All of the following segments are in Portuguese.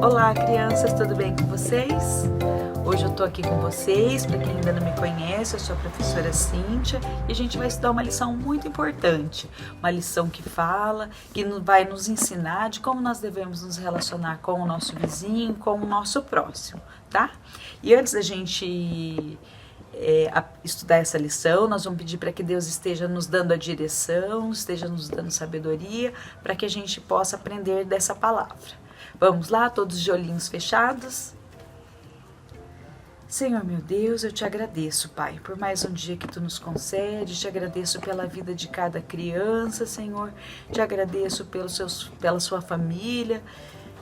Olá, crianças, tudo bem com vocês? Hoje eu tô aqui com vocês, para quem ainda não me conhece, eu sou a professora Cíntia e a gente vai estudar uma lição muito importante, uma lição que fala, que vai nos ensinar de como nós devemos nos relacionar com o nosso vizinho, com o nosso próximo, tá? E antes da gente estudar essa lição, nós vamos pedir para que Deus esteja nos dando a direção, esteja nos dando sabedoria, para que a gente possa aprender dessa palavra. Vamos lá, todos de olhinhos fechados? Senhor meu Deus, eu te agradeço, Pai, por mais um dia que Tu nos concede, te agradeço pela vida de cada criança, Senhor, te agradeço pela sua família,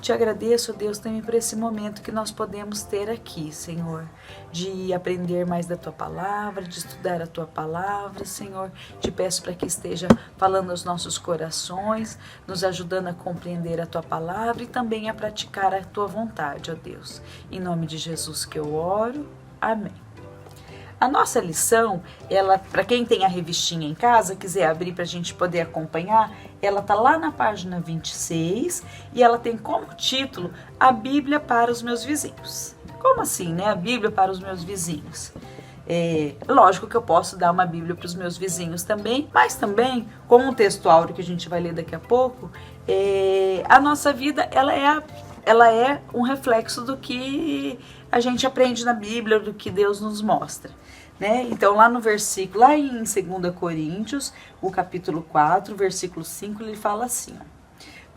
te agradeço, Deus, também por esse momento que nós podemos ter aqui, Senhor, de aprender mais da Tua Palavra, de estudar a Tua Palavra, Senhor. Te peço para que esteja falando aos nossos corações, nos ajudando a compreender a Tua Palavra e também a praticar a Tua vontade, ó Deus. Em nome de Jesus que eu oro. Amém. A nossa lição, ela, para quem tem a revistinha em casa, quiser abrir para a gente poder acompanhar, ela tá lá na página 26 e ela tem como título A Bíblia para os meus vizinhos. Como assim, né? A Bíblia para os meus vizinhos. Lógico que eu posso dar uma Bíblia para os meus vizinhos também, mas também, como o texto áureo que a gente vai ler daqui a pouco, a nossa vida, ela é um reflexo do que a gente aprende na Bíblia, do que Deus nos mostra, né? Então lá no versículo, lá em 2 Coríntios, o capítulo 4, versículo 5, ele fala assim, ó,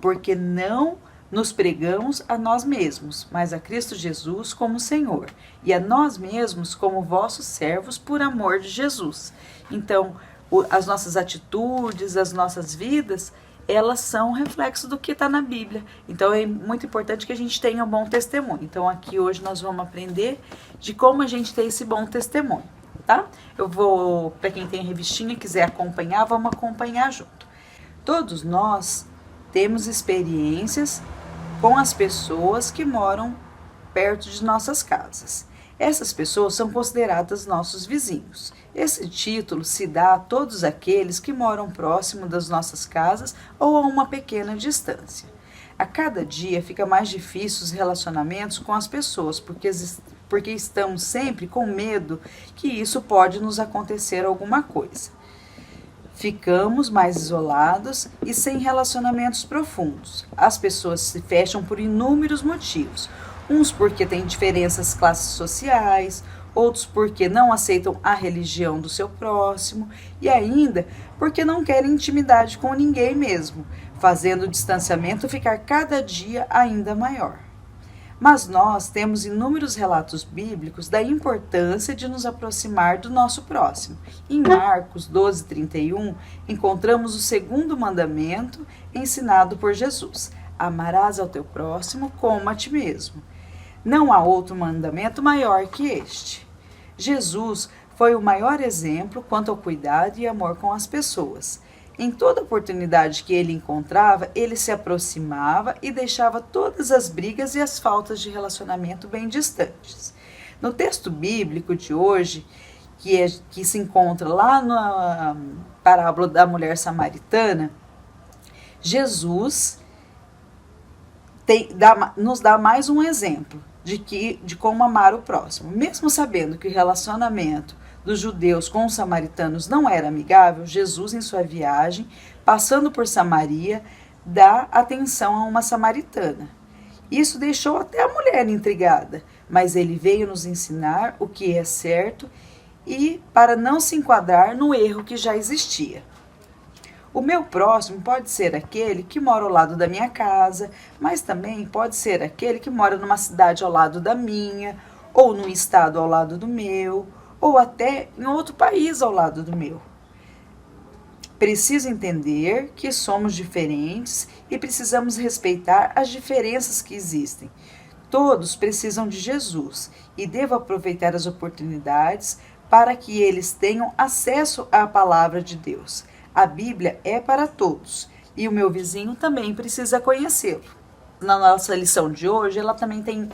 porque não nos pregamos a nós mesmos, mas a Cristo Jesus como Senhor, e a nós mesmos como vossos servos por amor de Jesus. Então, as nossas atitudes, as nossas vidas, elas são reflexo do que está na Bíblia. Então é muito importante que a gente tenha um bom testemunho. Então aqui hoje nós vamos aprender de como a gente tem esse bom testemunho, tá? Eu vou, para quem tem a revistinha e quiser acompanhar, vamos acompanhar junto. Todos nós temos experiências com as pessoas que moram perto de nossas casas. Essas pessoas são consideradas nossos vizinhos. Esse título se dá a todos aqueles que moram próximo das nossas casas ou a uma pequena distância. A cada dia fica mais difícil os relacionamentos com as pessoas, porque estamos sempre com medo que isso pode nos acontecer alguma coisa. Ficamos mais isolados e sem relacionamentos profundos. As pessoas se fecham por inúmeros motivos. Uns porque têm diferenças classes sociais, outros porque não aceitam a religião do seu próximo e ainda porque não querem intimidade com ninguém mesmo, fazendo o distanciamento ficar cada dia ainda maior. Mas nós temos inúmeros relatos bíblicos da importância de nos aproximar do nosso próximo. Em Marcos 12:31, encontramos o segundo mandamento ensinado por Jesus: amarás ao teu próximo como a ti mesmo. Não há outro mandamento maior que este. Jesus foi o maior exemplo quanto ao cuidado e amor com as pessoas. Em toda oportunidade que ele encontrava, ele se aproximava e deixava todas as brigas e as faltas de relacionamento bem distantes. No texto bíblico de hoje, que se encontra lá na parábola da mulher samaritana, Jesus nos dá mais um exemplo de como amar o próximo. Mesmo sabendo que o relacionamento dos judeus com os samaritanos não era amigável, Jesus, em sua viagem, passando por Samaria, dá atenção a uma samaritana. Isso deixou até a mulher intrigada, mas ele veio nos ensinar o que é certo e para não se enquadrar no erro que já existia. O meu próximo pode ser aquele que mora ao lado da minha casa, mas também pode ser aquele que mora numa cidade ao lado da minha, ou num estado ao lado do meu, ou até em outro país ao lado do meu. Preciso entender que somos diferentes e precisamos respeitar as diferenças que existem. Todos precisam de Jesus e devo aproveitar as oportunidades para que eles tenham acesso à palavra de Deus. A Bíblia é para todos e o meu vizinho também precisa conhecê-lo. Na nossa lição de hoje, ela também tem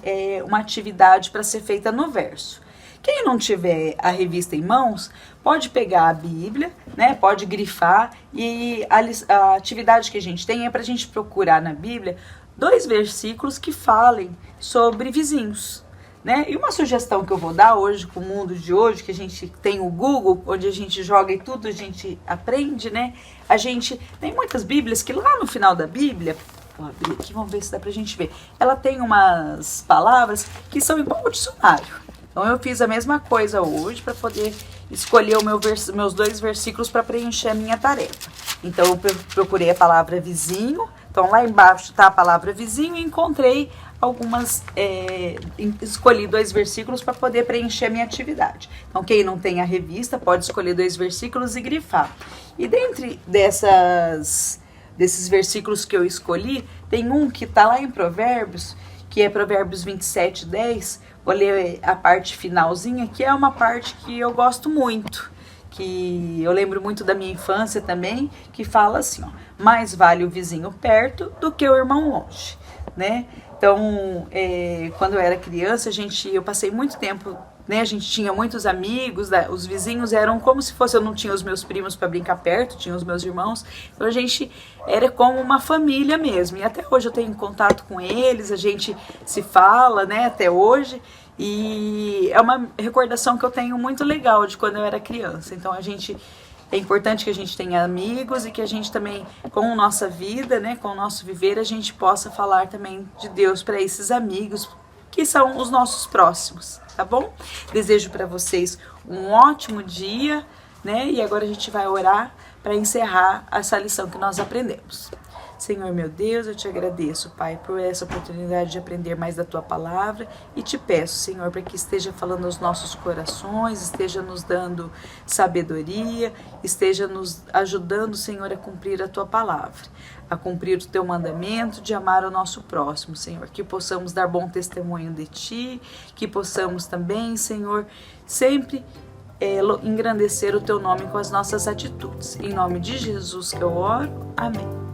uma atividade para ser feita no verso. Quem não tiver a revista em mãos, pode pegar a Bíblia, né? Pode grifar e a atividade que a gente tem é para a gente procurar na Bíblia 2 versículos que falem sobre vizinhos, né? E uma sugestão que eu vou dar hoje, com o mundo de hoje, que a gente tem o Google, onde a gente joga e tudo a gente aprende, né? A gente tem muitas bíblias que lá no final da Bíblia, vou abrir aqui, vamos ver se dá pra gente ver, ela tem umas palavras que são igual ao dicionário. Então eu fiz a mesma coisa hoje para poder escolher meus 2 versículos para preencher a minha tarefa. Então eu procurei a palavra vizinho, então lá embaixo está a palavra vizinho e encontrei escolhi 2 versículos para poder preencher a minha atividade. Então quem não tem a revista pode escolher 2 versículos e grifar. E dentre desses versículos que eu escolhi, tem um que está lá em Provérbios, que é Provérbios 27:10. Vou ler a parte finalzinha, que é uma parte que eu gosto muito, que eu lembro muito da minha infância também, que fala assim, ó: mais vale o vizinho perto do que o irmão longe, né? Então, quando eu era criança, eu passei muito tempo, né? A gente tinha muitos amigos, os vizinhos eram como se fosse, eu não tinha os meus primos para brincar perto, tinha os meus irmãos, então a gente era como uma família mesmo. E até hoje eu tenho contato com eles, a gente se fala, né? Até hoje. E é uma recordação que eu tenho muito legal de quando eu era criança. Então é importante que a gente tenha amigos e que a gente também, com a nossa vida, né, com o nosso viver, a gente possa falar também de Deus para esses amigos que são os nossos próximos, tá bom? Desejo para vocês um ótimo dia, né? E agora a gente vai orar para encerrar essa lição que nós aprendemos. Senhor meu Deus, eu te agradeço, Pai, por essa oportunidade de aprender mais da Tua Palavra e te peço, Senhor, para que esteja falando aos nossos corações, esteja nos dando sabedoria, esteja nos ajudando, Senhor, a cumprir a Tua Palavra, a cumprir o Teu mandamento de amar o nosso próximo, Senhor, que possamos dar bom testemunho de Ti, que possamos também, Senhor, sempre engrandecer o Teu nome com as nossas atitudes. Em nome de Jesus que eu oro, amém.